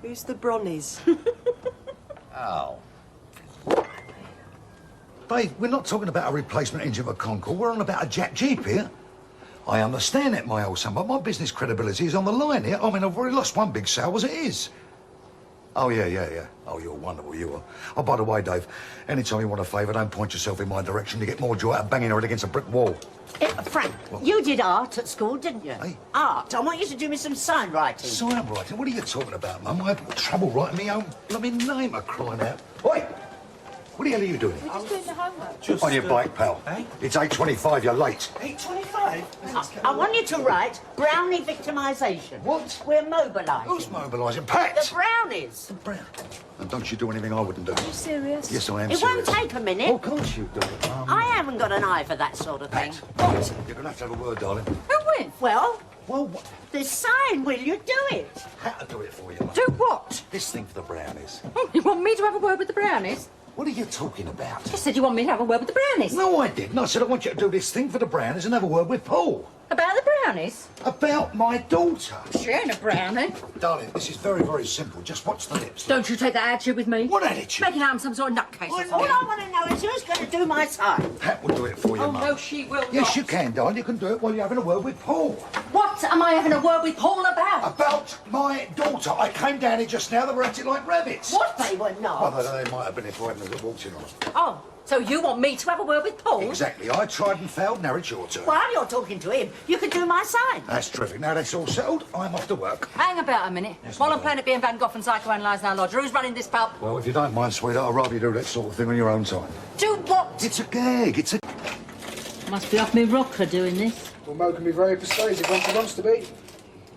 Who's the Bronnies? Oh. Babe, we're not talking about a replacement engine of a Concorde. We're on about a Jack Jeep here. I understand that, my old son, but my business credibility is on the line here. I mean, I've already lost one big sale as it is. Oh, yeah. Oh, you're wonderful, you are. Oh, by the way, Dave, anytime you want a favour, don't point yourself in my direction. You get more joy out of banging her head against a brick wall. Frank, what? You did art at school, didn't you? Hey? Art. I want you to do me some sign writing. Sign writing? What are you talking about, Mum? I have trouble writing my own blooming name, I'm crying out. Oi! What the hell are you doing? We're just doing the homework. Just on your bike, pal. Eh? It's 8:25, you're late. 8:25? I want you to write Brownie victimisation. What? We're mobilising. Who's mobilising? Pat! The Brownies. Brown. And don't you do anything I wouldn't do. Are you serious? Yes, I am It serious. won't take a minute. Oh, can't you do it? I haven't got an eye for that sort of thing. What? You're going to have a word, darling. Who with? Well, Well, what? the sign, will you do it? How to do it for you, Mum? Do what? This thing for the Brownies. Oh, you want me to have a word with the Brownies? What are you talking about? You said you want me to have a word with the Brownies. No, I didn't. I said I want you to do this thing for the Brownies and have a word with Paul. About the Brownies? About my daughter. She ain't a Brownie. Darling, this is very, very simple. Just watch the lips. Don't you take that attitude with me. What attitude? Making out I'm some sort of nutcase. or I something. All I want to know is who's going to do my sign. Pat will do it for you, Oh, Mum. no, she will Yes, not. you can, darling. You can do it while you're having a word with Paul. What am I having a word with Paul about? About my daughter. I came down here just now. They were acting like rabbits. What they were Well, not. they might have been if I hadn't walked in on them. Oh, so you want me to have a word with Paul? Exactly. I tried and failed. Now it's your turn. While you're talking to him, you can do my sign. That's terrific. Now that's all settled. I'm off to work. Hang about a minute. Yes, While my I'm playing at being Van Gogh and psychoanalyse our lodger, who's running this pub? Well, if you don't mind, sweetheart, I'd rather you do that sort of thing on your own time. Do what? It's a gag. It's a... Must be off me rocker doing this. Well, Mo can be very persuasive once he wants to be.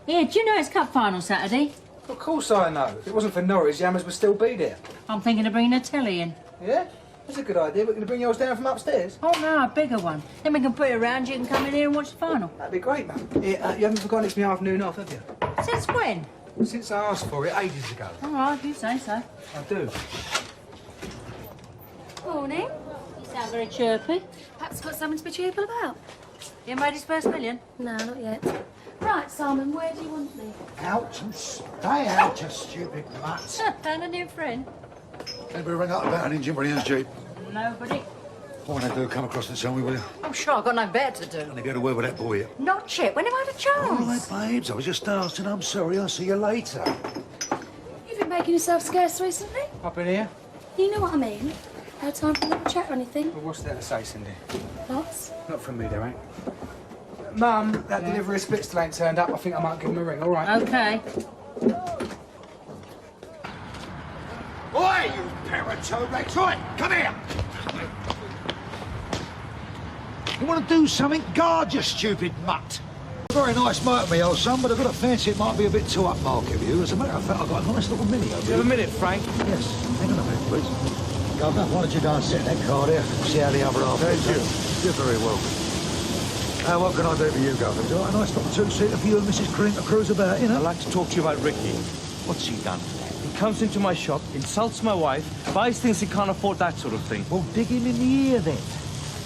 Yeah, do you know it's cup final Saturday? Of course I know. If it wasn't for Norwich, Yammers would still be there. I'm thinking of bringing a telly in. Yeah? That's a good idea. We're going to bring yours down from upstairs. Oh, no, a bigger one. Then we can put it around, you can come in here and watch the final. That'd be great, man. Yeah, you haven't forgotten it's my afternoon off, have you? Since when? Since I asked for it ages ago. All right, you say so. I do. Morning. You sound very chirpy. Perhaps got something to be cheerful about. You made his first million? No, not yet. Right, Simon, where do you want me? Out and stay out, you stupid mutt. Found a new friend? Anybody ring up about an engine for Ian's Jeep? Nobody. What when they do, come across and tell me, will you? I'm sure I've got no better to do. And if you had a word with that boy yet? Not yet. When have I had a chance? All right, babes, I was just asking. I'm sorry. I'll see you later. You've been making yourself scarce recently. Up in here? You know what I mean. No time for a little chat or anything. Well, what's there to say, Cindy? Lots. Not from me, there ain't. Mum, that delivery of split still ain't turned up. I think I might give him a ring, all right? Okay. Oi, you pair of toe rags! Oi, come here! You want to do something? Guard, you stupid mutt! Very nice motor, me old son, but I've got a fancy it might be a bit too upmarket for you. As a matter of fact, I've got a nice little mini over You here. have a minute, Frank? Yes, hang on a minute, please. Governor, why don't you go and sit in that car there? See how the other half is. You're very welcome. What can I do for you, Governor? Would you like a nice little two-seater for you and Mrs. Cream to cruise about, you know? I'd like to talk to you about Ricky. What's he done? He comes into my shop, insults my wife, buys things he can't afford, that sort of thing. Well, dig him in the ear, then.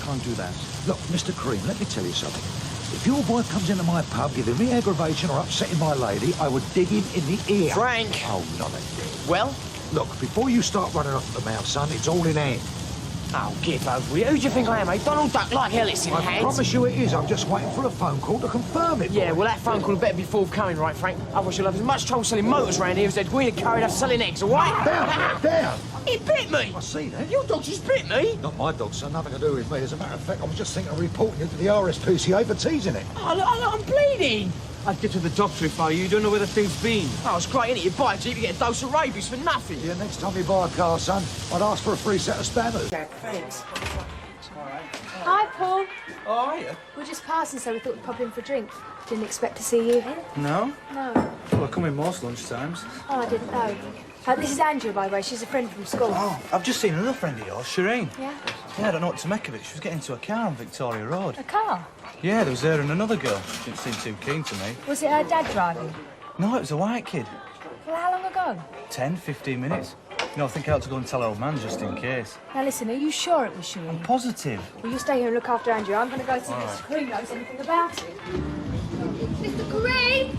Can't do that. Look, Mr. Cream, let me tell you something. If your boy comes into my pub giving me aggravation or upsetting my lady, I would dig him in the ear. Frank! Oh, not again. Well? Look, before you start running off at the mouth, son, it's all in hand. Oh, give over it. Who do you think I am, eh? Donald Duck like Ellis in I hand. promise you it is. I'm just waiting for a phone call to confirm it. Yeah, boy. well, that phone call better be forthcoming, right, Frank? Otherwise you'll have as much trouble selling motors round here as Edwina carried off selling eggs, all right? Down! He bit me! I see that. Your dog just bit me! Not my dog, son. Nothing to do with me. As a matter of fact, I was just thinking of reporting you to the RSPCA for teasing it. Oh, look, I'm bleeding! I'd get to the doctor if I were you. You don't know where the thing's been. Oh, it's great, innit? You buy a Jeep, you get a dose of rabies for nothing. Yeah, next time you buy a car, son, I'd ask for a free set of spanners. Thanks. Hi, Paul. Oh, are you? We're just passing, so we thought we'd pop in for a drink. Didn't expect to see you here. No? No. Well, I come in most lunchtimes. Oh, I didn't know. This is Angela, by the way. She's a friend from school. Oh, I've just seen another friend of yours, Shireen. Yeah? Yeah, I don't know what to make of it. She was getting into a car on Victoria Road. A car? Yeah, there was her and another girl. She didn't seem too keen to me. Was it her dad driving? No, it was a white kid. Well, how long ago? 10, 15 minutes. You know, I think I ought to go and tell old man just in case. Now, listen, are you sure it was Shireen? Positive. Well, you stay here and look after Andrew. I'm going to go see if Mr. Green knows anything about it. Mr. Green!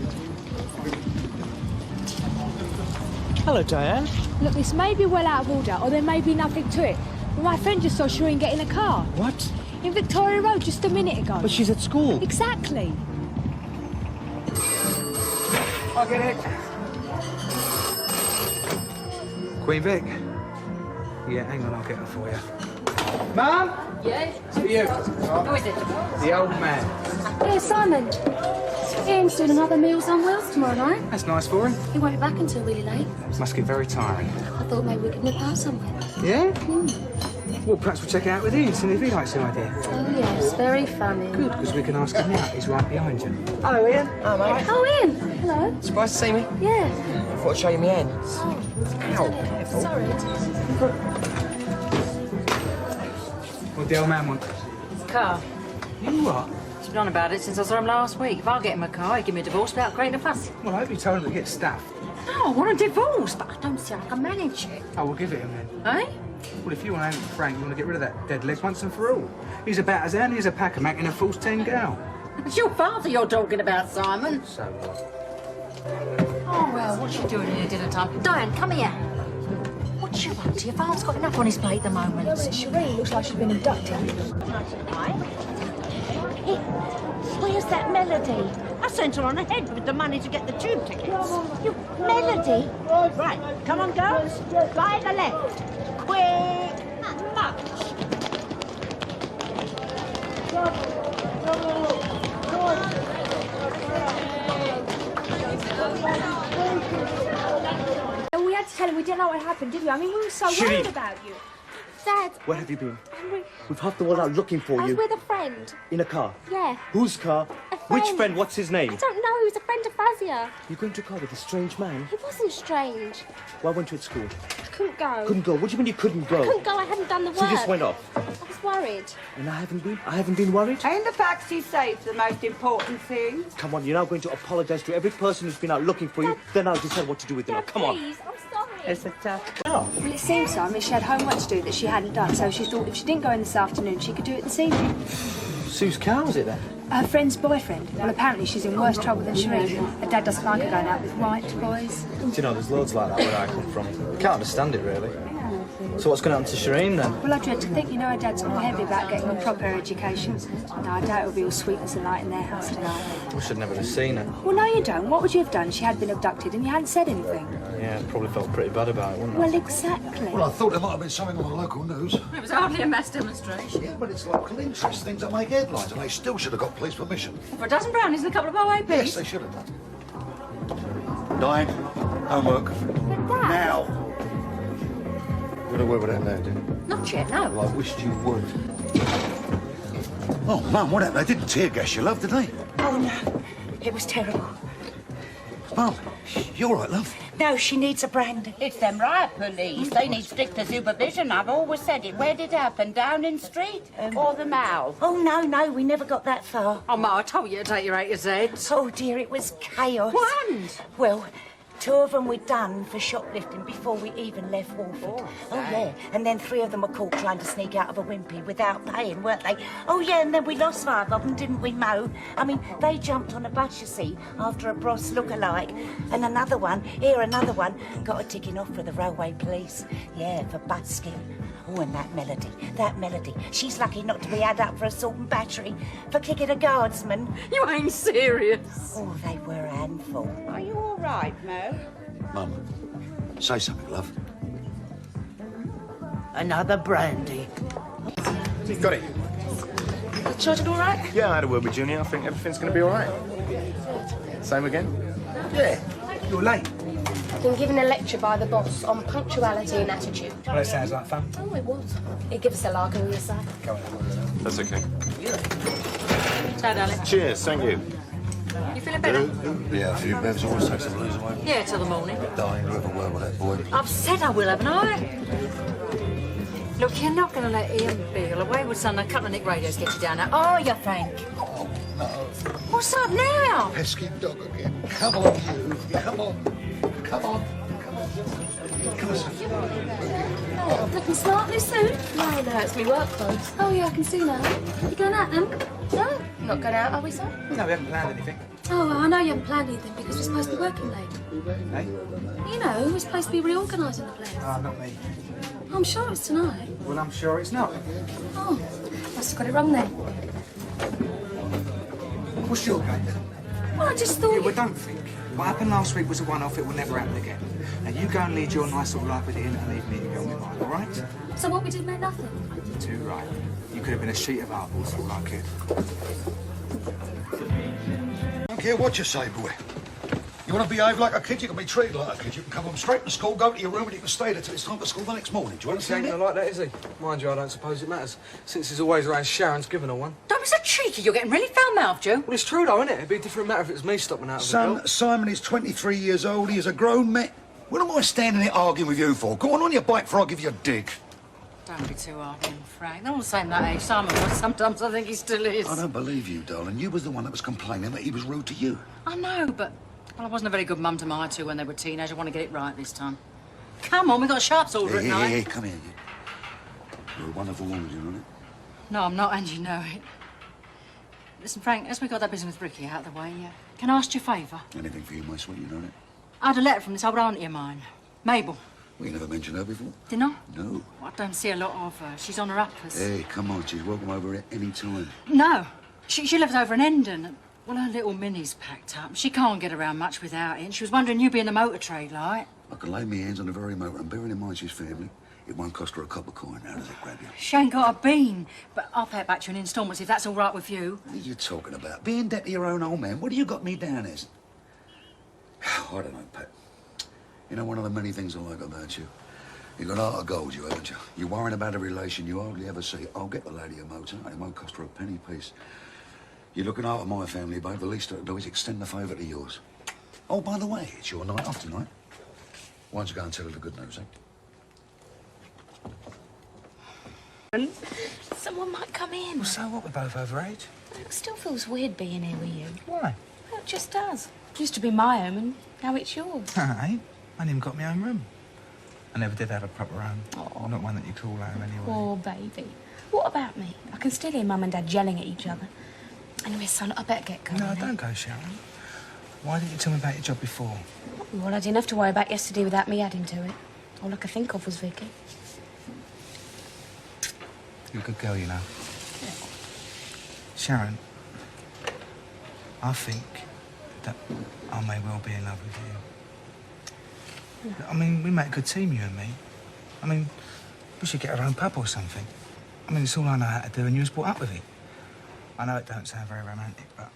Hello, Diane. Look, this may be well out of order, or there may be nothing to it. But my friend just saw Shireen get in a car. What? In Victoria Road just a minute ago. But she's at school. Exactly. I'll get it. Queen Vic. Yeah, hang on, I'll get her for you. Mum? Yes? It's for you. Who is it? The old man. Hey, Simon. Ian's doing another Meals on Wheels tomorrow night. That's nice for him. He won't be back until really late. Must get very tiring. I thought maybe we could nip out somewhere. Yeah? Well, perhaps we'll check it out with Ian, see if he likes the idea. Oh, yes, very funny. Good, because we can ask him out. He's right behind you. Hello, Ian. Oh, mate. Oh, Ian. Hello. Surprised to see me? Yeah. I thought I'd show you my hands. Ow. Sorry. What the old man want? Car. You what? He's been on about it since I saw him last week. If I get him a car, he'd give me a divorce without creating a fuss. Well, I hope you told him to get stuffed. No, I want a divorce, but I don't see how I can manage it. Oh, we'll give it him then. Eh? Well, if you want to aim for Frank, you want to get rid of that dead leg once and for all. He's about as handy as a packer making a false 10 gal. It's your father you're talking about, Simon. So what? Oh, well, what's she doing in dinner time? Diane, come here. What's you up to? Your father's got enough on his plate at the moment. Shireen looks like she's been abducted. Where's that Melody? I sent her on ahead with the money to get the tube tickets. You, Melody? Right, come on, girls. By the left. Quick march. And we had to tell him we didn't know what happened, did we? I mean, we were so Shireen. worried about you. Dad, Where have you been? we- We've half the world out looking for I was you. with a friend. In a car. Yeah. Whose car? A Which friend. friend? What's his name? I don't know. He was a friend of Fazia. You're going to a car with a strange man? He wasn't strange. Why weren't you at school? I couldn't go. Couldn't go. What do you mean you couldn't go? I couldn't go. I hadn't done the work. So you just went off. I was worried. And I haven't been worried? Ain't the taxi safe the most important thing? Come on, you're now going to apologise to every person who's been out looking for you. Then I'll decide what to do with you. Dad, Come on. please. I'm sorry. It's a tough. Well, it seems so. I mean, she had homework to do that she hadn't done, so she thought if she didn't go in this afternoon, she could do it this evening. Sue's car, was it then? Her friend's boyfriend. Well, apparently she's in worse trouble than Shireen. Her dad doesn't like her going out with white boys. Do you know, there's loads like that where I come from. Can't understand it, really. So what's going to happen to Shireen, then? Well, I dread to think, you know, her dad's all heavy about getting a proper education. No, I doubt it'll be all sweetness and light in their house tonight. Wish I'd never have seen her. Well, no, you don't. What would you have done? She had been abducted and you hadn't said anything. Yeah, probably felt pretty bad about it, wouldn't I? Well, exactly. Well, I thought there might have been something on the local news. It was hardly a mass demonstration. Yeah, but it's local interest, things that make headlines, and they still should have got police permission. For a dozen brownies and a couple of OAPs. Yes, they should have done. Diane, homework. Now. Got a word with that now, didn't you? Not yet, no. Well, I wished you would. Oh, Mum, what happened? They didn't tear gas you, love, did they? Oh, no. It was terrible. Mum, you all right, love? No, she needs a brandy. It's them riot police. They need stricter supervision. I've always said it. Where did it happen? Downing Street or the Mall? Oh, no, we never got that far. Oh, Ma, I told you to take your A to Z. Oh, dear, it was chaos. What happened? Well, 2 of them were done for shoplifting before we even left Walford. Oh, yeah. And then 3 of them were caught trying to sneak out of a wimpy without paying, weren't they? Oh, yeah, and then we lost 5 of them, didn't we, Mo? I mean, they jumped on a bus, you see, after a Bros look-alike. And another one, another one, got a ticking off for the railway police. Yeah, for busking. Oh, and that Melody. She's lucky not to be had up for assault and battery, for kicking a guardsman. You ain't serious. Oh, they were a handful. Are you all right, Mo? Mum, say something, love. Another brandy. Got it. The children all right? Yeah, I had a word with Junior. I think everything's going to be all right. Same again? Yeah. You're late. I've been given a lecture by the boss on punctuality and attitude. Well, that sounds like fun. Oh, it was. It gives us a lark on your side. Go on. That's okay. So, darling, Cheers, thank you. you feeling better? Yeah, a few bevs always takes the blues away. Yeah, till the morning. Diane, you have a word with that boy. I've said I will, haven't I? Look, you're not going to let Ian Beale, a wayward son, a couple of Nick radios get you down now, are you, Frank? Oh, no. What's up now? Pesky dog again. Come on, you. Come on. Come on. Come on. Looking smart this suit? No, it's me work clothes. Oh, yeah, I can see now. You going out then? No, not going out, are we, son? No, we haven't planned anything. Oh, well, I know you haven't planned anything because we're supposed to be working late. Hey? You know, we're supposed to be reorganising the place. Ah, not me. I'm sure it's tonight. Well, I'm sure it's not. Oh, must have got it wrong then. What's your game? Well, I just thought... Yeah, well, don't think. What happened last week was a one-off. It will never happen again. Now, you go and lead your nice little life with it in and leave me to go with mine, all right? So what we did meant nothing? Too right. You could have been a sheet of apples, all I could. I don't care what you say, boy. You want to behave like a kid, you can be treated like a kid. You can come home straight from school, go to your room, and you can stay there till it's time for school the next morning. Do you He understand ain't it? like that, is he? Mind you, I don't suppose it matters. Since he's always around, Sharon's given her one. Don't be so cheeky. You're getting really foul-mouthed, Joe. Well, it's true, though, isn't it? It'd be a different matter if it was me stopping out of the Son, girl. Simon is 23 years old. He is a grown man. What am I standing there arguing with you for? Go on your bike before I give you a dig. Don't be too hard on him, Frank. They're all the same that age. Simon was. Sometimes I think he still is. I don't believe you, darling. You was the one that was complaining that he was rude to you. I know, but... Well, I wasn't a very good mum to my two when they were teenagers. I want to get it right this time. Come on, we've got a sharps order at night. Hey, come here, you. You're a wonderful woman, you know it? No, I'm not, and you know it. Listen, Frank, as we got that business with Ricky out of the way, can I ask you a favour? Anything for you, my sweet, you know it? I had a letter from this old auntie of mine, Mabel. Well, you never mentioned her before. Didn't I? No. Well, I don't see a lot of her. She's on her uppers. Hey, come on, she's welcome over at any time. No. She lives over in Hendon. Well, her little Minnie's packed up. She can't get around much without it. And she was wondering you'd be in the motor trade, like. I can lay my hands on the very motor, and bearing in mind she's family, it won't cost her a copper coin. How does it grab you? She ain't got a bean. But I'll pay it back to you in instalments if that's all right with you. What are you talking about? Being debt to your own old man? What do you got me down as? I don't know, Pat. You know, one of the many things I like about you, you got a heart of gold, you haven't you? You're worrying about a relation you hardly ever see. I'll get the lady a motor, and it won't cost her a penny piece. You're looking after my family, babe. The least I can do is extend the favour to yours. Oh, by the way, it's your night off tonight. Why don't you go and tell her the good news, eh? Someone might come in. Well, so what? We're both over age. It still feels weird being here with you. Why? Well, it just does. It used to be my home and now it's yours. I ain't even got my own room. I never did have a proper home. Well, not one that you call home, anyway. Poor baby. What about me? I can still hear Mum and Dad yelling at each other. Anyway, son, I better get going. No, don't go, Sharon. Why didn't you tell me about your job before? Well, I didn't have to worry about yesterday without me adding to it. All I could think of was Vicky. You're a good girl, you know. Sharon, I think that I may well be in love with you. I mean, we make a good team, you and me. I mean, we should get our own pub or something. I mean, it's all I know how to do, and you was brought up with it. I know it don't sound very romantic, but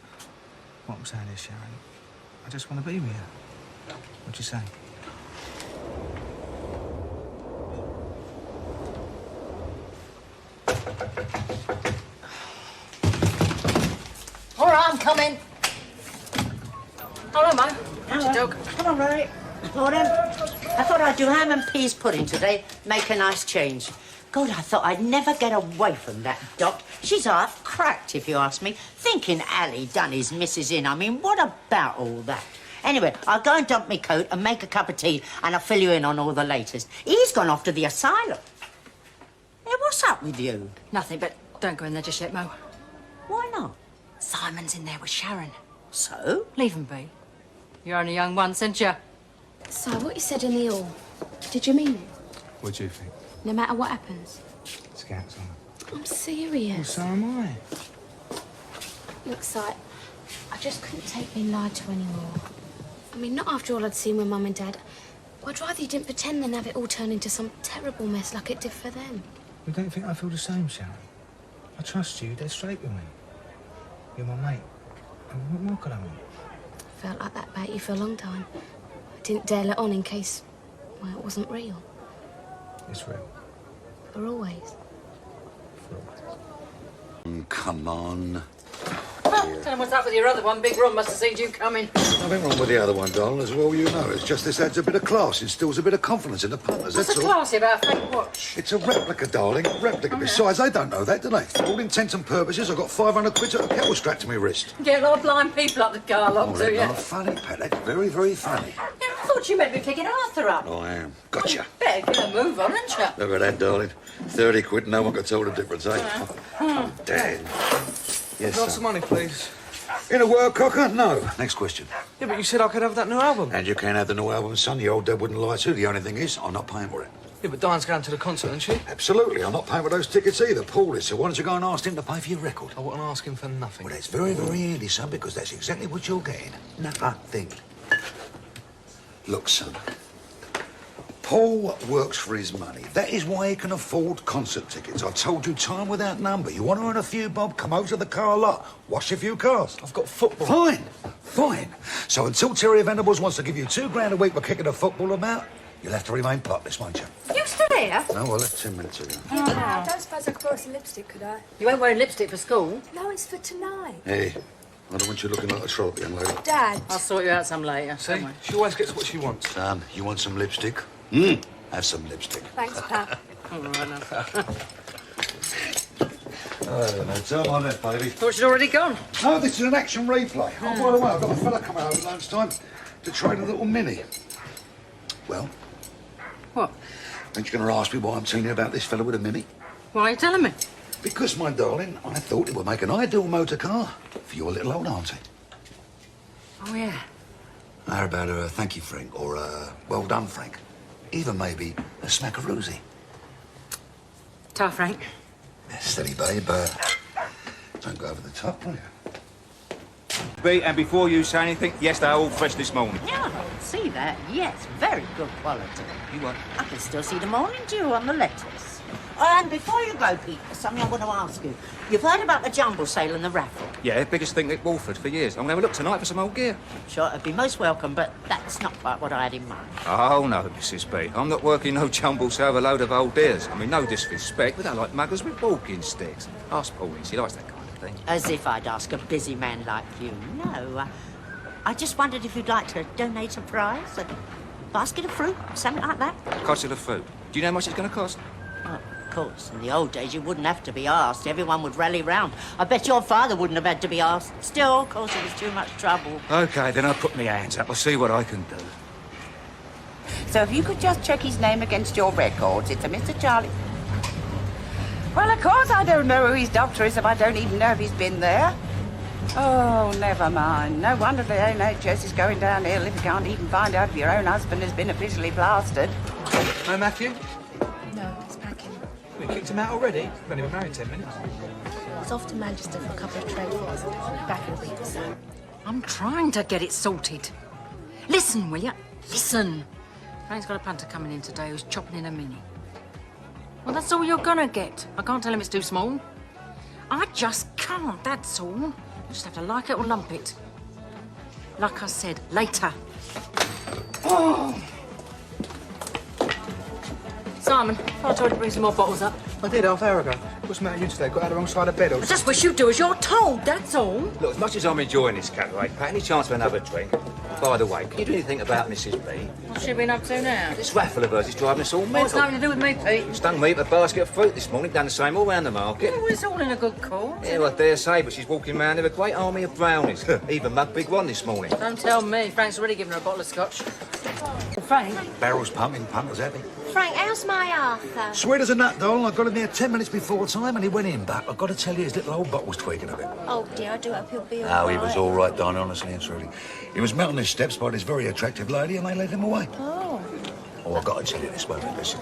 what I'm saying is, Sharon, I just want to be with you. What do you say? All right, I'm coming. Hello, Mo. How's your dog? Come on, Rory. Morning. I thought I'd do ham and peas pudding today. Make a nice change. God, I thought I'd never get away from that Dot. She's half cracked, if you ask me. Thinking Ali done his missus in. I mean, what about all that? Anyway, I'll go and dump me coat and make a cup of tea, and I'll fill you in on all the latest. He's gone off to the asylum. Hey, what's up with you? Nothing, but don't go in there just yet, Mo. Why not? Simon's in there with Sharon. So? Leave him be. You're only young once, ain't you? So, what you said in the hall, did you mean it? What do you think? No matter what happens? Scouts on it. I'm serious. Well, so am I. Looks like I just couldn't take being lied to anymore. I mean, not after all I'd seen with Mum and Dad. I'd rather you didn't pretend than have it all turn into some terrible mess like it did for them. You don't think I feel the same, Sharon? I trust you. They're straight with me. You're my mate. And what more could I want? Felt like that about you for a long time. I didn't dare let on in case, well, it wasn't real. It's real. For always. Come on. Tell him what's up with your other one. Big Ron must have seen you coming. Nothing wrong with the other one, darling, as well you know. It's just this adds a bit of class, instills a bit of confidence in the punters, What's that's so all. classy about a fake watch? It's a replica, darling, a replica. Besides, they don't know that, do they? For all intents and purposes, I've got 500 quid of kettle strapped to my wrist. Get a lot of blind people up the car Oh, lock, do they're you? not funny, Pat. That's very, very funny. Yeah, I thought you meant to be picking Arthur up. Oh, I am. Gotcha. Better get a move on, ain't you? Look at that, darling. 30 quid, no one could tell the difference, eh? Oh, Dad. Yes, Lots sir. of money, please. In a word, Cocker, no. Next question. Yeah, but you said I could have that new album. And you can have the new album, son. Your old dad wouldn't lie to you. The only thing is, I'm not paying for it. Yeah, but Diane's going to the concert, isn't she? Absolutely. I'm not paying for those tickets either. Paul is. So why don't you go and ask him to pay for your record? I wouldn't ask him for nothing. Well, that's very, very handy, son, because that's exactly what you're getting. Nothing. Look, son. Paul works for his money. That is why he can afford concert tickets. I told you time without number. You want to earn a few bob? Come over to the car lot. Wash a few cars. I've got football. Fine. Fine. So until Terry Venables wants to give you £2 a week for kicking a football about, you'll have to remain potless, won't you? Are you still here? No, well, that's 10 minutes ago. I don't suppose I could borrow some lipstick, could I? You ain't wearing lipstick for school. No, it's for tonight. Hey, I don't want you looking like a trollop, young lady. Dad. I'll sort you out some later. See? She always gets what she wants. Son, you want some lipstick? Have some lipstick. Thanks, Pat. All right, enough. No time on that, baby. Thought she'd already gone. No, this is an action replay. Oh, by the way, I've got a fella coming over at lunchtime to trade a little mini. Well, What? aren't you going to ask me why I'm telling you about this fella with a mini? Why are you telling me? Because, my darling, I thought it would make an ideal motor car for your little old auntie. Oh, yeah. How about a thank you, Frank, or a well done, Frank? Even maybe a smackaroozy. Ta, Frank. Steady, babe. Don't go over the top, will you? And before you say anything, yes, they're all fresh this morning. Yeah, I can see that. Yes, very good quality. You what? I can still see the morning dew on the lettuce. And before you go, Pete, there's something I want to ask you. You've heard about the jumble sale and the raffle? Yeah, biggest thing at Walford for years. I'm going to have a look tonight for some old gear. Sure, it'd be most welcome, but that's not quite what I had in mind. Oh, no, Mrs. B. I'm not working no jumble sale of a load of old dears. I mean, no disrespect, but they're like muggers with walking sticks. Ask Pauline, she likes that kind of thing. As if I'd ask a busy man like you. No, I just wondered if you'd like to donate a prize, a basket of fruit, something like that. Cost of the food. Do you know how much it's going to cost? Well, of course, in the old days you wouldn't have to be asked. Everyone would rally round. I bet your father wouldn't have had to be asked. Still, of course, it was too much trouble. OK, then I'll put my hands up. I'll see what I can do. So if you could just check his name against your records, it's a Mr. Charlie. Well, of course I don't know who his doctor is if I don't even know if he's been there. Oh, never mind. No wonder the NHS is going downhill if you can't even find out if your own husband has been officially blasted. No, Matthew? No, it's packing. We kicked him out already? We've only been married 10 minutes. It's off to Manchester for a couple of trade fairs. Back in a week or so. I'm trying to get it sorted. Listen, will you? Listen. Frank's got a punter coming in today who's chopping in a mini. Well, that's all you're gonna get. I can't tell him it's too small. I just can't, that's all. You just have to like it or lump it. Like I said, later. Oh. Simon, I told you to bring some more bottles up. I did half hour ago. What's the matter with you today? Got out the wrong side of bed or I just wish you'd do as you're told, that's all. Look, as much as I'm enjoying this cabaret, Pat, any chance for another drink? By the way, can you do anything about Mrs. B? What's she been up to now? This raffle of hers is driving us all Well, it's mental. nothing to do with me, Pete. Stung me with a basket of fruit this morning, done the same all round the market. Well, it's all in a good cause. Yeah, well, I dare say, but she's walking round with a great army of brownies. Even Mug Big One this morning. Don't tell me. Frank's already given her a bottle of scotch. Frank? Barrel's pumping, punters happy. Frank, how's my Arthur? Sweet as a nut, doll. I got him there 10 minutes before time and he went in, but I've got to tell you, his little old butt was tweaking a bit. Oh dear, I do hope he'll be all right. Oh, he was all right, Don, honestly and truly. He was mounting his steps by this very attractive lady and they led him away. Oh, I've got to tell you this, won't I? Listen.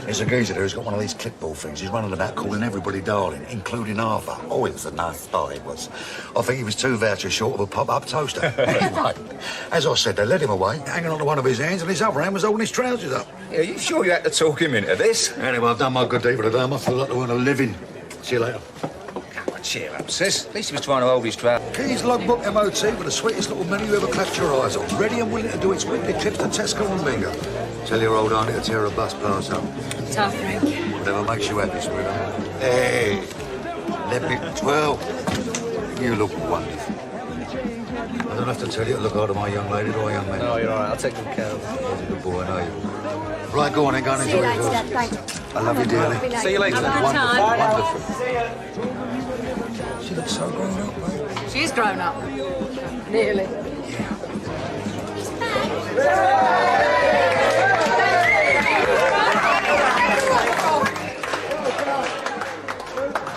There's a geezer there who's got one of these clipboard things. He's running about calling everybody darling, including Arthur. Oh, it was a nice guy, it was. I think he was 2 vouchers short of a pop-up toaster. Anyway, as I said, they led him away, hanging onto one of his hands, and his other hand was holding his trousers up. Yeah, you sure you had to talk him into this? Anyway, I've done my good deed for the day. I feel like to earn a living. See you later. Come on, cheer up, sis. At least he was trying to hold his trousers. Keys logbook MOT with the sweetest little menu you ever clapped your eyes on. Ready and willing to do its weekly trips to Tesco and Bingo. Tell your old auntie to tear a bus pass up. Tough, Frank. Whatever makes you happy, sweetheart. Hey, let me... Well, you look wonderful. I don't have to tell you to look after my young lady, do I, young man? No, you're all right. I'll take good care of it. You're a good boy, I know you. Right, go on then, go and See you enjoy later, yourself. Dad. Thanks. I love you dearly. See you later. Wonderful, wonderful. She looks so grown up, mate. She's grown up. Nearly.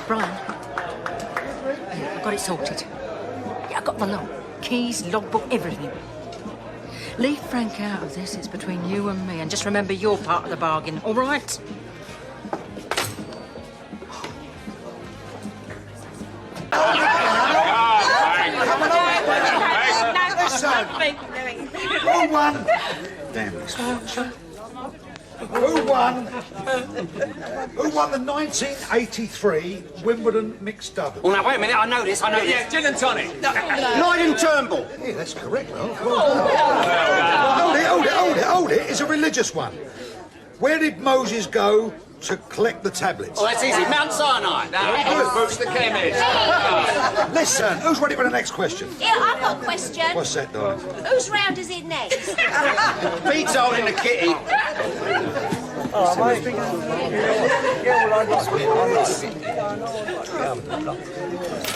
Brian, I've got it sorted. Yeah, got the lot. Keys, logbook, everything. Leave Frank out of this. It's between you and me. And just remember your part of the bargain, all right? Who won? Damn this watch. Who won? Who won the 1983 Wimbledon mixed double? Well, now, wait a minute. I know this. Yeah, gin and tonic. Lloyd and Turnbull. Yeah, that's correct, Ralph. Well done. Hold it. It's a religious one. Where did Moses go to collect the tablets? Oh, that's easy. Mount Sinai. Now, Boots the chemist. Listen, who's ready for the next question? Yeah, I've got a question. What's that, darling? Whose round is it next? Pete's holding the kitty.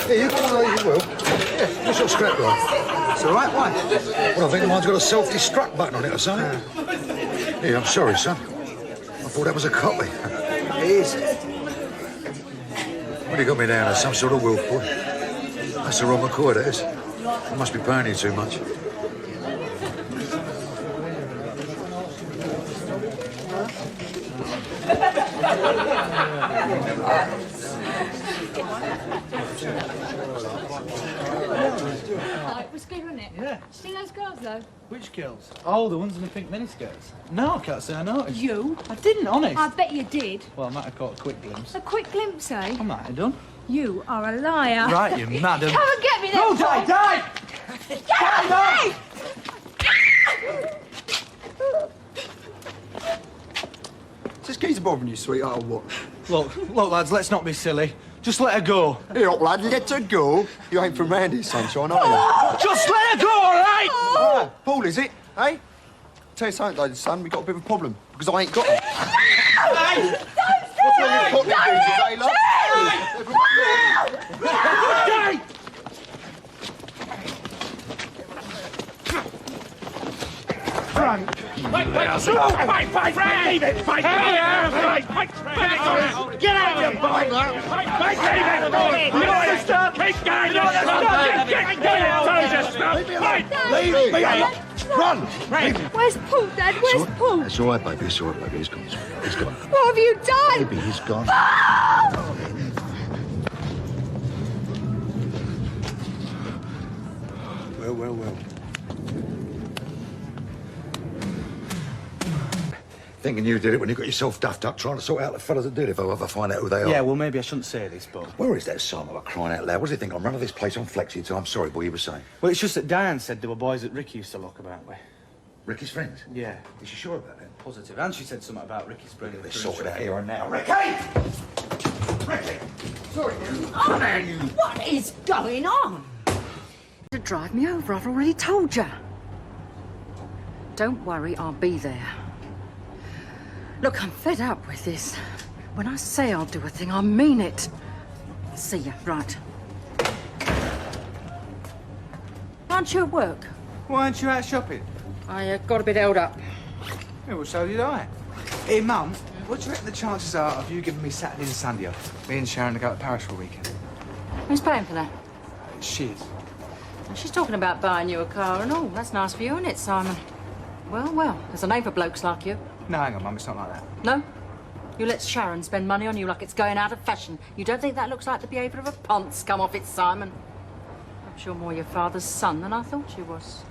Yeah, you can as well. Yeah, what's your scrap like? It's all right, why? Well, I think mine's got a self-destruct button on it or something. Yeah, I'm sorry, son. I thought that was a copy. It is. Well, you got me down as some sort of wolf boy. That's the wrong McCoy, that is. I must be paying you too much. It was good, wasn't it? Yeah. See those girls, though? Which girls? Oh, the ones in the pink miniskirts. No, I can't say I noticed. You? I didn't, honest. I bet you did. Well, I might have caught a quick glimpse. A quick glimpse, eh? I might have done. You are a liar. Right, you madam. Come and get me then. No, die! Get me! Is this geezer bothering you, sweetheart, or what? Look, lads, let's not be silly. Just let her go. Here, up, lad, let her go. You ain't from round here, sunshine, are you? Just let her go, all right? Oh, Paul, is it? Hey? Tell you something, though, son, we got a bit of a problem, because I ain't got it. Hey! What's wrong with cotton geezers, eh, love? Frank. Wait, Frank! Get out of here, boy! Leave me alone! Run! Where's Paul, Dad? Where's Paul? It's all right, baby. It's all right, baby. He's gone. He's gone. What have you done? Baby, he's gone. Well. Thinking you did it when you got yourself duffed up trying to sort out the fellas that did it if I ever find out who they are. Yeah, well, maybe I shouldn't say this, but... Where is that Simon for crying out loud? What does he think? I'm running this place on flexi time. I'm sorry, boy, you were saying. Well, it's just that Diane said there were boys that Ricky used to look about with. Ricky's friends? Yeah. Is she sure about that? Positive. And she said something about Ricky's bringing They're the sorted out here and now. Ricky! Sorry, you. Oh, man, you. What is going on? To drive me over, I've already told you. Don't worry, I'll be there. Look, I'm fed up with this. When I say I'll do a thing, I mean it. See ya, right. Aren't you at work? Why aren't you out shopping? I got a bit held up. Yeah, well, so did I. Hey, Mum, what do you reckon the chances are of you giving me Saturday and Sunday off? Me and Sharon to go to Paris for a weekend. Who's paying for that? She is. She's talking about buying you a car and all. That's nice for you, isn't it, Simon? Well, there's a name for blokes like you. No, hang on, Mum, it's not like that. No? You let Sharon spend money on you like it's going out of fashion. You don't think that looks like the behaviour of a ponce? Come off it, Simon. Perhaps you're more your father's son than I thought you was.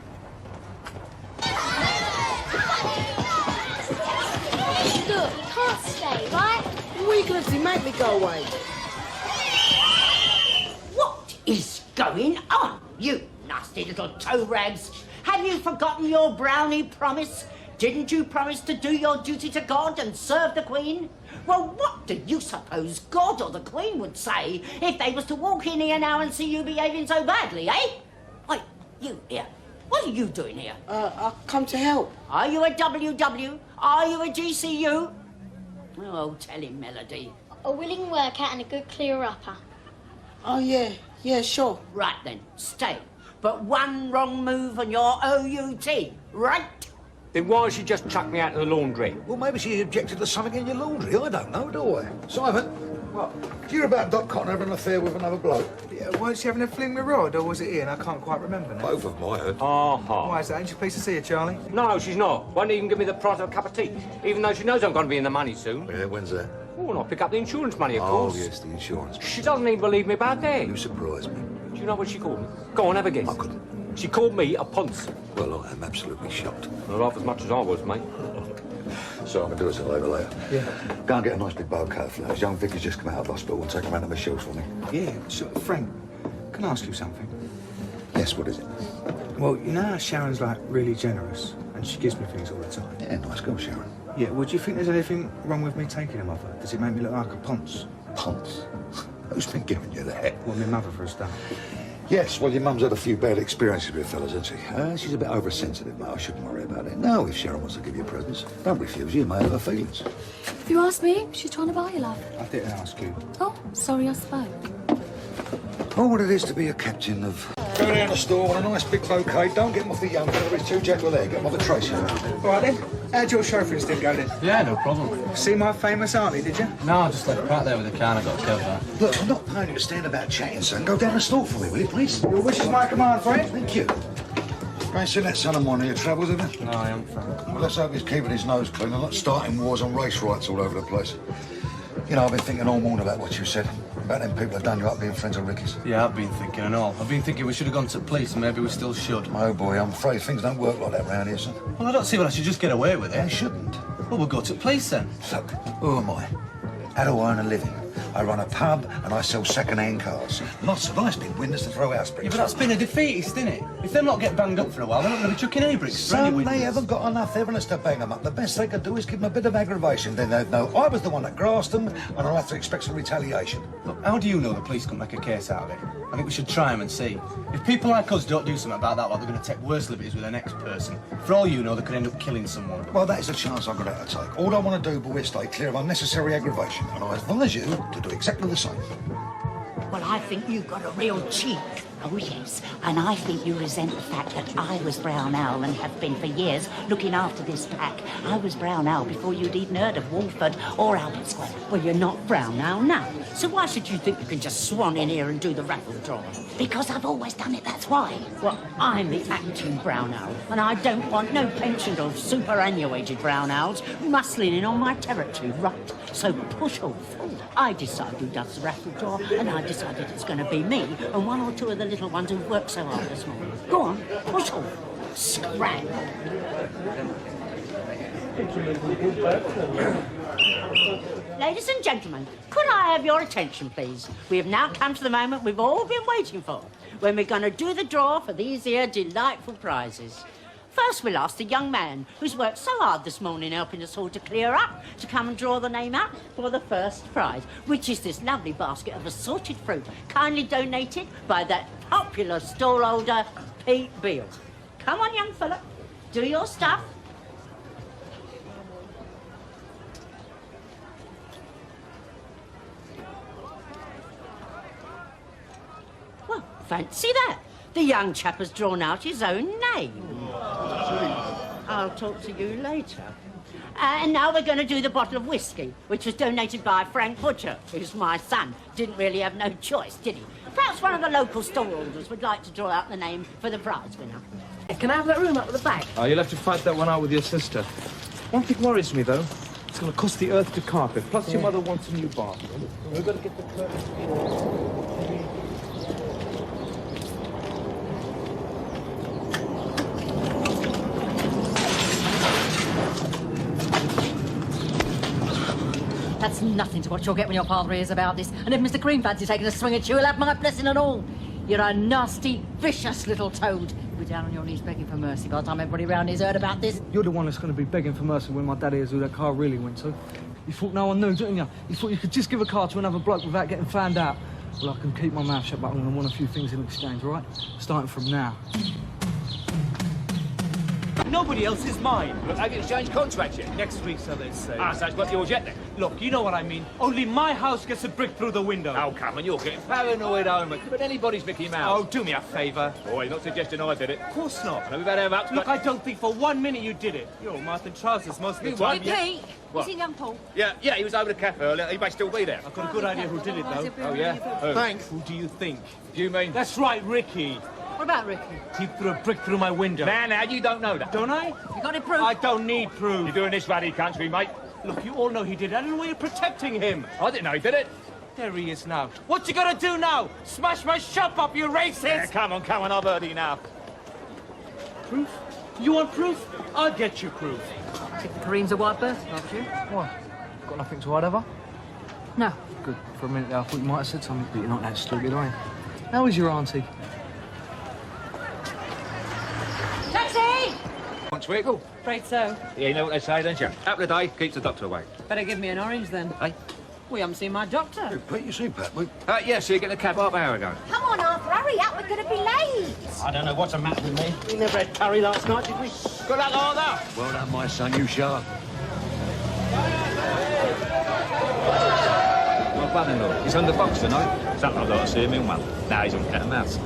Look, you can't stay, right? What are you going to do? Make me go away? What is going on, you nasty little toe rags? Have you forgotten your brownie promise? Didn't you promise to do your duty to God and serve the Queen? Well, what do you suppose God or the Queen would say if they was to walk in here now and see you behaving so badly, eh? Wait, you here. What are you doing here? I've come to help. Are you a WW? Are you a GCU? Oh, tell him, Melody. A willing worker and a good clearer-upper. Oh, yeah, sure. Right then, stay. But one wrong move and you're OUT, right? Then why don't she just chuck me out to the laundry? Well, maybe she objected to something in your laundry. I don't know, do I? Simon, What? Did you hear about Doc Cotton having an affair with another bloke? Yeah, weren't she having a fling with Rod, or was it Ian? I can't quite remember now. Both of them, I heard. Why is that? Ain't you pleased to see her, Charlie? No, she's not. Won't even give me the price of a cup of tea, even though she knows I'm going to be in the money soon. Yeah, when's that? Oh, and I'll pick up the insurance money, of course. Oh, yes, the insurance. She doesn't even believe me about that. You surprise me. Do you know what she called me? Go on, have a guess. I couldn't. She called me a ponce. Well, I am absolutely shocked. Well, half as much as I was, mate. So I'm going to do us a favour later. Yeah. Go and get a nice big bouquet of flowers. Young Vicky's just come out of hospital and take them round to Michelle's for me. Yeah, sure. Frank, can I ask you something? Yes, what is it? Well, you know how Sharon's, like, really generous, and she gives me things all the time? Yeah, nice girl, Sharon. Yeah, well, do you think there's anything wrong with me taking them off her? Does it make me look like a ponce? Ponce? Who's been giving you that? Well, my mother, for a start. Yes, well, your mum's had a few bad experiences with fellas, hasn't she? She's a bit oversensitive, mate. I shouldn't worry about it. No, if Sharon wants to give you presents, don't refuse. You may have her feelings. If you ask me, she's trying to buy you, love. I didn't ask you. Oh, sorry I spoke. Oh, what it is to be a captain of... Go down the store with a nice big bouquet. Don't get them off the young fella. He's too gentle there. Get them off the Tracy. All right, then. How'd your chauffeur instinct go, then? Yeah, no problem. See my famous auntie, did you? No, I just left Pratt there with the car and I got killed there. Look, I'm not paying you to stand about chatting, son. Go down the store for me, will you, please? Your wish is my command, friend. Thank you. You ain't seen that son of mine in your travels, have you? No, I am, Frank. Well, let's hope he's keeping his nose clean and not starting wars on race rights all over the place. You know, I've been thinking all morning about what you said. About them people that done you up being friends of Ricky's. Yeah, I've been thinking and all. I've been thinking we should have gone to the police and maybe we still should. Oh, boy, I'm afraid things don't work like that round here, son. Well, I don't see why I should just get away with it. They shouldn't. Well, we'll go to the police then. Look, who am I? How do I earn a living? I run a pub and I sell second-hand cars. Lots of nice big windows to throw house bricks. Yeah, but that's been a defeatist, isn't it? If them lot get banged up for a while, they're not going to be chucking any bricks. Son, they haven't got enough evidence to bang them up. The best they could do is give them a bit of aggravation. Then they'd know I was the one that grassed them and I'll have to expect some retaliation. Look, how do you know the police can make a case out of it? I think we should try them and see. If people like us don't do something about that, like they're going to take worse liberties with the next person. For all you know, they could end up killing someone. Well, that is a chance I've got to take. All I want to do, boy, is stay clear of unnecessary aggravation, and I advise you to do exactly the same. Well, I think you've got a real cheek. Oh, yes. And I think you resent the fact that I was Brown Owl and have been for years looking after this pack. I was Brown Owl before you'd even heard of Walford or Albert Square. Well, you're not Brown Owl now. So why should you think you can just swan in here and do the raffle draw? Because I've always done it, that's why. Well, I'm the acting Brown Owl, and I don't want no pensioned or superannuated Brown Owls muscling in on my territory, right? So push off. I decide who does the raffle draw, and I decided it's going to be me and one or two of the little ones who've worked so hard this morning. Go on, push off. Scram. Ladies and gentlemen, could I have your attention, please? We have now come to the moment we've all been waiting for, when we're going to do the draw for these here delightful prizes. First, we'll ask the young man who's worked so hard this morning helping us all to clear up to come and draw the name out for the first prize, which is this lovely basket of assorted fruit, kindly donated by that popular stallholder, Pete Beale. Come on, young fella, do your stuff. Well, fancy that. The young chap has drawn out his own name. I'll talk to you later. And now we're going to do the bottle of whiskey, which was donated by Frank Butcher, who's my son. Didn't really have no choice, did he? Perhaps one of the local stallholders would like to draw out the name for the prize winner. Can I have that room up at the back? Oh, you'll have to fight that one out with your sister. One thing worries me, though. It's going to cost the earth to carpet. Plus, your mother wants a new bathroom. We've got to get the curtains. That's nothing to what you'll get when your father hears about this. And if Mr. Green fancies taking a swing at you, he'll have my blessing and all. You're a nasty, vicious little toad. You'll be down on your knees begging for mercy by the time everybody round here's heard about this. You're the one that's going to be begging for mercy when my dad hears who that car really went to. You thought no one knew, didn't you? You thought you could just give a car to another bloke without getting found out. Well, I can keep my mouth shut, but I'm going to want a few things in exchange, all right? Starting from now. Nobody else is mine. Look, have you exchanged contracts yet? Next week, so they say. Ah, so it's not yours yet then? Look, you know what I mean. Only my house gets a brick through the window. Oh, come on, you're getting paranoid, Homer. But anybody's Mickey Mouse. Oh, do me a favour. Boy, you're not suggesting I did it. Of course not. And we've had our ups, Look, but... I don't think for 1 minute you did it. You're all mouth and trousers most of the You time. what? Yeah. Pete, What? you seen young Paul? Yeah, he was over the cafe earlier. He may still be there. I've got a good idea who did it, though. Oh, yeah? Who? Thanks. Who do you think? Do you mean? That's right, Ricky. What about Ricky? He threw a brick through my window. Now, you don't know that. Don't I? You got any proof? I don't need proof. You're doing this ruddy country, mate. Look, you all know he did it. I don't know why you're protecting him. I didn't know he did it. There he is now. What you gonna do now? Smash my shop up, you racist! Yeah, come on, I've heard enough. Proof? You want proof? I'll get you proof. Think the Kareem's a white birth, haven't you? Why? Got nothing to hide, have I? No. Good. For a minute there, I thought you might have said something, but you're not that stupid, are you? How is your auntie? Taxi! Want Twinkle? Afraid so. Yeah, you know what they say, don't you? Apple a day keeps the doctor away. Better give me an orange then. Hey? We haven't seen my doctor. Pete, you seen Pat? We... Yeah, so you get the cab half an hour ago. Come on, Arthur, hurry up, we're going to be late. I don't know what's the matter with me. We never had curry last night, did we? Good luck, Arthur. Well done, my son, you sharp. My brother-in-law, he's on the box tonight. Sometimes I see him in one. Now he's on cat and mouse.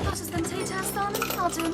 Hottest than tea towels, darling. I'll do him.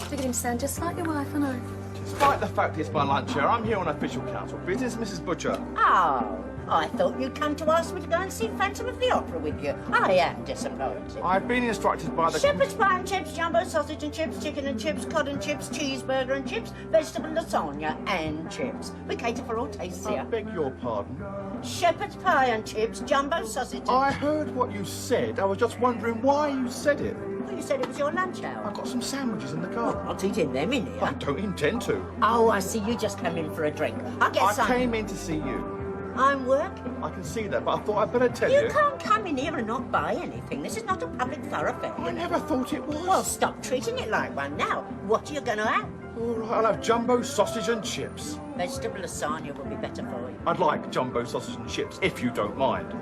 Figured him sound just like your wife, I know. Despite the fact it's my lunch hour, I'm here on official council business, Mrs. Butcher. Oh, I thought you'd come to ask me to go and see Phantom of the Opera with you. I am disappointed. I've been instructed by the... Shepherd's pie and chips, jumbo sausage and chips, chicken and chips, cod and chips, cheeseburger and chips, vegetable lasagna and chips. We cater for all tastes I here. beg your pardon. Shepherd's pie and chips, jumbo sausage and... I heard what you said. I was just wondering why you said it. Well, you said it was your lunch hour. I've got some sandwiches in the car. Not eating them in here. I don't intend to. Oh, I see. You just come in for a drink. I'll get I some. came in to see you. I'm working. I can see that, but I thought I'd better tell you. You can't come in here and not buy anything. This is not a public thoroughfare. I never thought it was. Well, stop treating it like one now. What are you going to have? All right, I'll have jumbo sausage and chips. Vegetable lasagna will be better for you. I'd like jumbo sausage and chips, if you don't mind.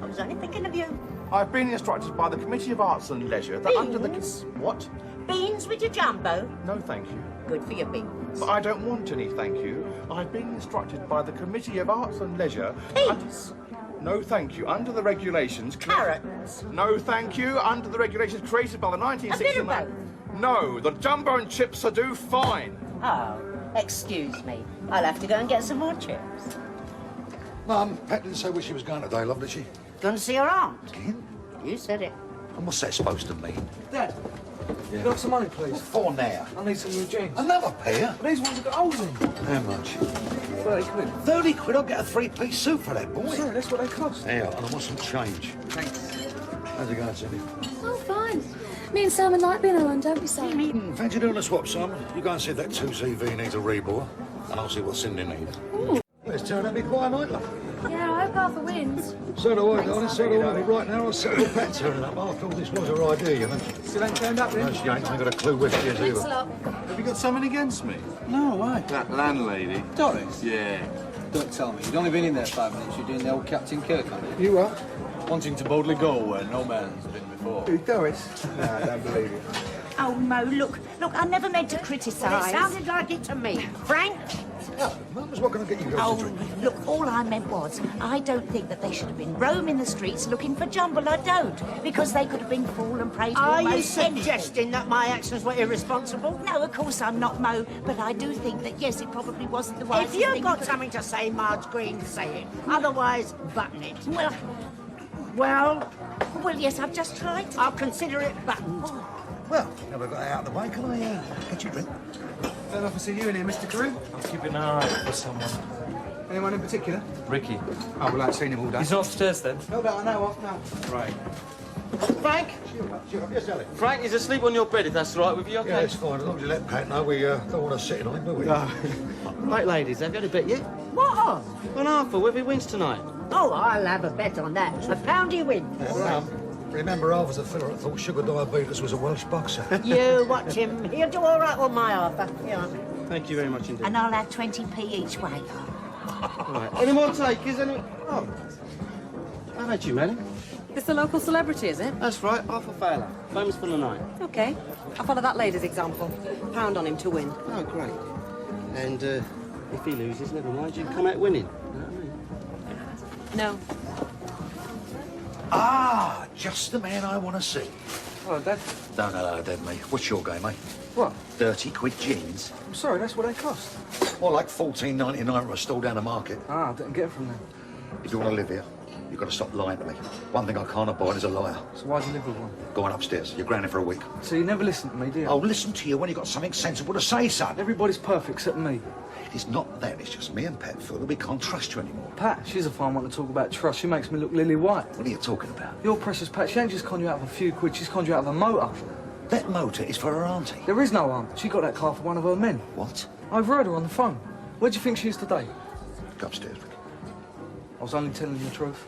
I was only thinking of you. I've been instructed by the Committee of Arts and Leisure that under the... Beans? What? Beans with your jumbo? No, thank you. Good for your beans. But I don't want any, thank you. I've been instructed by the Committee of Arts and Leisure... Peas? No, thank you. Under the regulations... Carrots? No, thank you. Under the regulations created by the 1969... A bit of both? No, the jumbo and chips are do fine. Oh, excuse me. I'll have to go and get some more chips. Mum, Pat didn't say where she was going today, love, did she? Going to see her aunt? Again? You said it. And what's that supposed to mean? Dad, can I have some money, please? What for now? I need some new jeans. Another pair? These ones have got holes in. How much? 30 quid. 30 quid? I'll get a three-piece suit for that, boy. Sorry, that's what they cost. Yeah, and I want some change. Thanks. How's it going, Cindy? Oh, fine. Me and Simon like being alone, don't we, Simon? Fancy doing a swap, Simon? You go and see if that 2CV needs a rebore, and I'll see what Cindy needs. Ooh. Well, it's turned out to be quite a night, love. Yeah, I hope Arthur wins. So do I, darling, so do I. But right now, I'll settle with Pat turning up. After all, this was her idea, you know. Still ain't turned up, No, then? she ain't. I ain't got a clue where she is Thanks a either. lot. Have you got something against me? No, why? That landlady. Doris? Yeah. Don't tell me. You'd only been in there 5 minutes. You're doing the old Captain Kirk on it. You are? Wanting to boldly go where no man's been before. Who, Doris? No, I don't believe it. Oh, Mo, look, I never meant to criticise. It sounded like it to me. Frank? No, Mum's not going to get you girls Oh, to drink. look, all I meant was, I don't think that they should have been roaming the streets looking for jumble. I don't. Because they could have been fool and prey to Are you almost anything. suggesting that my actions were irresponsible? No, of course I'm not, Mo, but I do think that, yes, it probably wasn't the wisest If you've thing. got something to say, Marge Green, say it. Otherwise, button it. Well, yes, I've just tried to. I'll consider it buttoned. Well, now we've got that out of the way, can I get you a drink? Don't often see you in here, Mr. Carew. I'm keeping an eye for someone. Anyone in particular? Ricky. Oh, well, I ain't seen him all day. He's not upstairs then? No, that I know of, no. Right. Frank? Yes, Ellie. Frank, he's asleep on your bed, if that's all right with you, okay? Yeah, it's fine. As long as you let Pat know, we don't want to sit on him, do we? Right, ladies, have you had a bet yet? What on? On Arthur, whether he wins tonight. Oh, I'll have a bet on that. A pound he wins. Remember, I was a fella that thought sugar diabetes was a Welsh boxer. You watch him. He'll do all right on my Arthur. Yeah. Thank you very much indeed. And I'll have 20p each way. Right. Any more takers? Oh. How about you, Manny? This the local celebrity, is it? That's right, Arthur Fowler, famous for the night. Okay. I'll follow that lady's example. Pound on him to win. Oh, great. And if he loses, never mind, you come out winning. You know what I mean? No. Ah, just the man I want to see. Oh, Dad. No, Dad, mate. What's your game, mate? What? 30 quid jeans? I'm sorry, that's what they cost. Or like $14.99 for a stall down the market. Ah, I didn't get it from them. If you want to live here, you've got to stop lying to me. One thing I can't abide is a liar. So why'd you live with one? Go on upstairs. You're grounded for a week. So you never listen to me, do you? I'll listen to you when you've got something sensible to say, son. Everybody's perfect except me. It's not that. It's just me and Pat feel that we can't trust you anymore. Pat, she's a fine one to talk about trust. She makes me look lily white. What are you talking about? Your precious Pat, she ain't just conned you out of a few quid, she's conned you out of a motor. That motor is for her auntie. There is no aunt. She got that car for one of her men. What? I overheard her on the phone. Where do you think she is today? Go upstairs, Rick. I was only telling you the truth.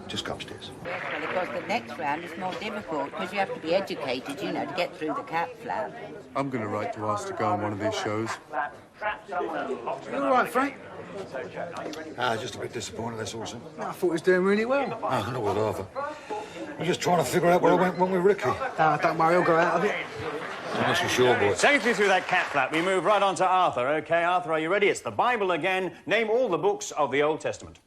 Just go upstairs. Well, of course, the next round is more difficult because you have to be educated, you know, to get through the cat flap. I'm going to write to ask to go on one of these shows. You all right, Frank? Just a bit disappointed, that's all, son. I thought he was doing really well. I know with Arthur. I'm just trying to figure out where I went wrong with Ricky. Don't worry, he'll go out of it. That's for sure, boy. Safely through that cat flap, we move right on to Arthur. OK, Arthur, are you ready? It's the Bible again. Name all the books of the Old Testament.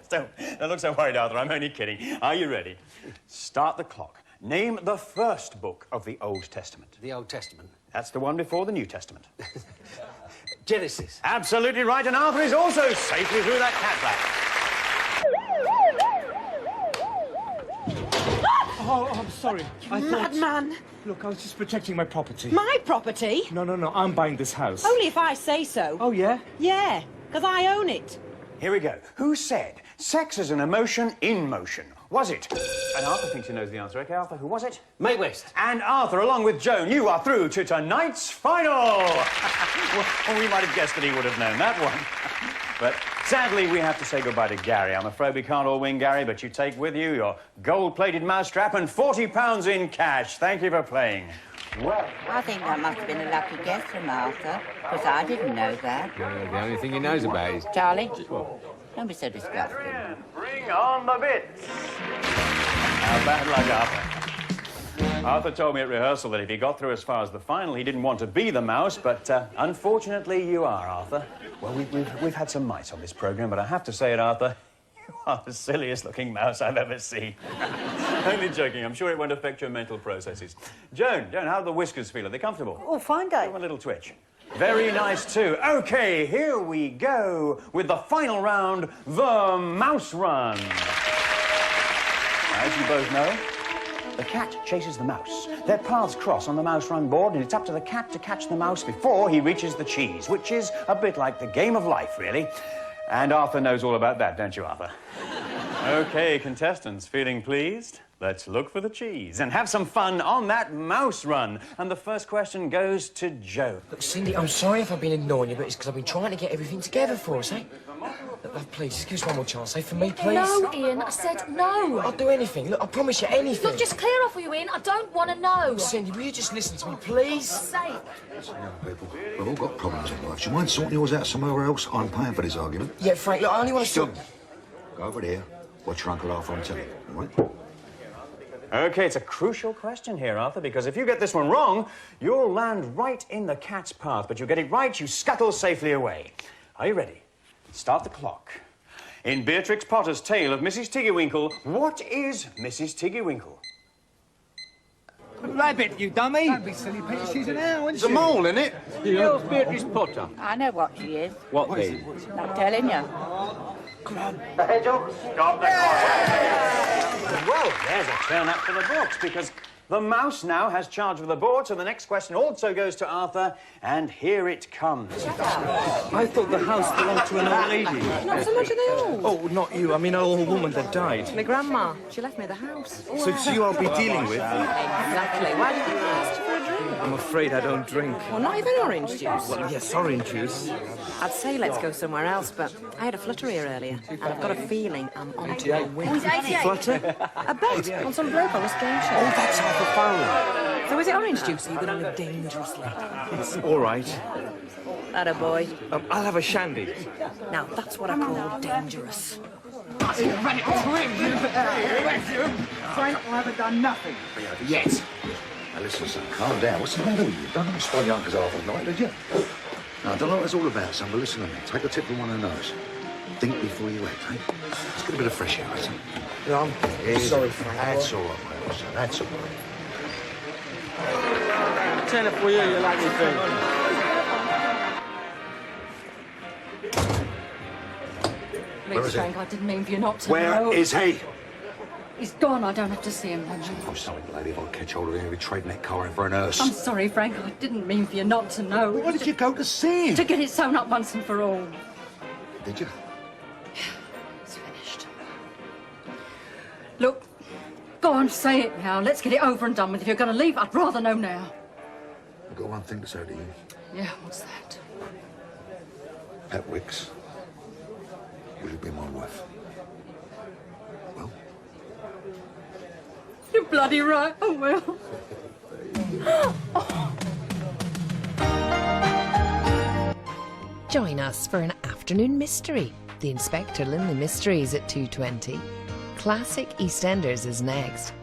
Don't look so worried, Arthur. I'm only kidding. Are you ready? Start the clock. Name the first book of the Old Testament. The Old Testament. That's the one before the New Testament. Genesis. Absolutely right, and Arthur is also safely through that cat flap. Oh, I'm sorry. I thought... Madman! Look, I was just protecting my property. My property? No, I'm buying this house. Only if I say so. Oh, yeah? Yeah, because I own it. Here we go. Who said sex is an emotion in motion? Was it? And Arthur thinks he knows the answer. OK, Arthur, who was it? Mae West. And Arthur, along with Joan, you are through to tonight's final. Well, we might have guessed that he would have known that one. But sadly, we have to say goodbye to Gary. I'm afraid we can't all win, Gary, but you take with you your gold-plated mousetrap and £40 in cash. Thank you for playing. Well, I think that must have been a lucky guess from Arthur, because I didn't know that. The only thing he knows about is... Charlie, don't be so disgusting. Bring on the bits. Now, bad luck, Arthur. Arthur told me at rehearsal that if he got through as far as the final, he didn't want to be the mouse, but unfortunately, you are, Arthur. Well, we've had some mice on this programme, but I have to say it, Arthur, you are the silliest-looking mouse I've ever seen. Only joking. I'm sure it won't affect your mental processes. Joan, how do the whiskers feel? Are they comfortable? Oh, fine, Dave. Give 'em a little twitch. Very nice, too. OK, here we go with the final round, the mouse run. As you both know, the cat chases the mouse. Their paths cross on the mouse run board, and it's up to the cat to catch the mouse before he reaches the cheese, which is a bit like the game of life, really. And Arthur knows all about that, don't you, Arthur? OK, contestants, feeling pleased? Let's look for the cheese and have some fun on that mouse run. And the first question goes to Joe. Look, Cindy, I'm sorry if I've been ignoring you, but it's because I've been trying to get everything together for us, eh? Look, love, please, just give us one more chance, eh? For me, please. No, Ian, I said no. I'll do anything. Look, I promise you anything. Look, just clear off with you, Ian. I don't want to know. Cindy, will you just listen to me, please? Say. Listen, young people, we've all got problems in life. Do you mind sorting yours out somewhere else? I'm paying for this argument. Yeah, Frank, look, I only want to... Stop. Go over there. Watch your Uncle Arthur on telly, all right? OK, it's a crucial question here, Arthur, because if you get this one wrong, you'll land right in the cat's path. But you get it right, you scuttle safely away. Are you ready? Start the clock. In Beatrix Potter's tale of Mrs. Tiggywinkle, what is Mrs. Tiggywinkle? Rabbit, you dummy! Don't be silly, Peter. She's an owl, isn't she? There's a mole in it. The girl's Beatrice Potter. I know what she is. What then? I'm telling you. Come on. The hedgehog, stop the clock. Well, there's a turn up for the books, because the mouse now has charge of the board, so the next question also goes to Arthur, and here it comes. I thought the house belonged to an old lady. Not so much of the old. Oh, not you. I mean, an old woman that died. My grandma. She left me the house. So it's you I'll be dealing with? Exactly. Why did you ask for a drink? I'm afraid I don't drink. Well, not even orange juice. Well, yes, orange juice. I'd say let's go somewhere else, but I had a flutter here earlier, and I've got a feeling I'm on to a win. Flutter? A bet on some bloke on a strange show. Oh, that's Arthur Fowler. So is it orange juice or are you going to live dangerously? It's all right. That a boy. I'll have a shandy. Now, that's what I call dangerous. You ran it to him. Frank, I haven't done nothing. Yet. Now listen, son, calm down. What's the matter with you? Don't want to spoil your uncle's half of the night, did you? Now, I don't know what it's all about, son, but listen to me. Take a tip from one who knows. Think before you act, eh? Let's get a bit of fresh air, son. No, I'm sorry, Frank. That's all right, mate, son. That's all right. Tell it for you, you like me thing. Where is he? Frank, I didn't mean for you not to Where know. is he? He's gone. I don't have to see him. No. I'm sorry, lady, if I catch hold of him, he'll be trading that car in for a nurse. I'm sorry, Frank. I didn't mean for you not to know. Why did you go to see him? To get it sewn up once and for all. Did you? It's finished. Look, go on, say it now. Let's get it over and done with. If you're going to leave, I'd rather know now. I've got one thing to say to you. Yeah, what's that? Pat Wicks, will you be my wife? Well? You're bloody right, I will. Join us for an afternoon mystery. The Inspector Linley Mysteries at 2:20. Classic EastEnders is next.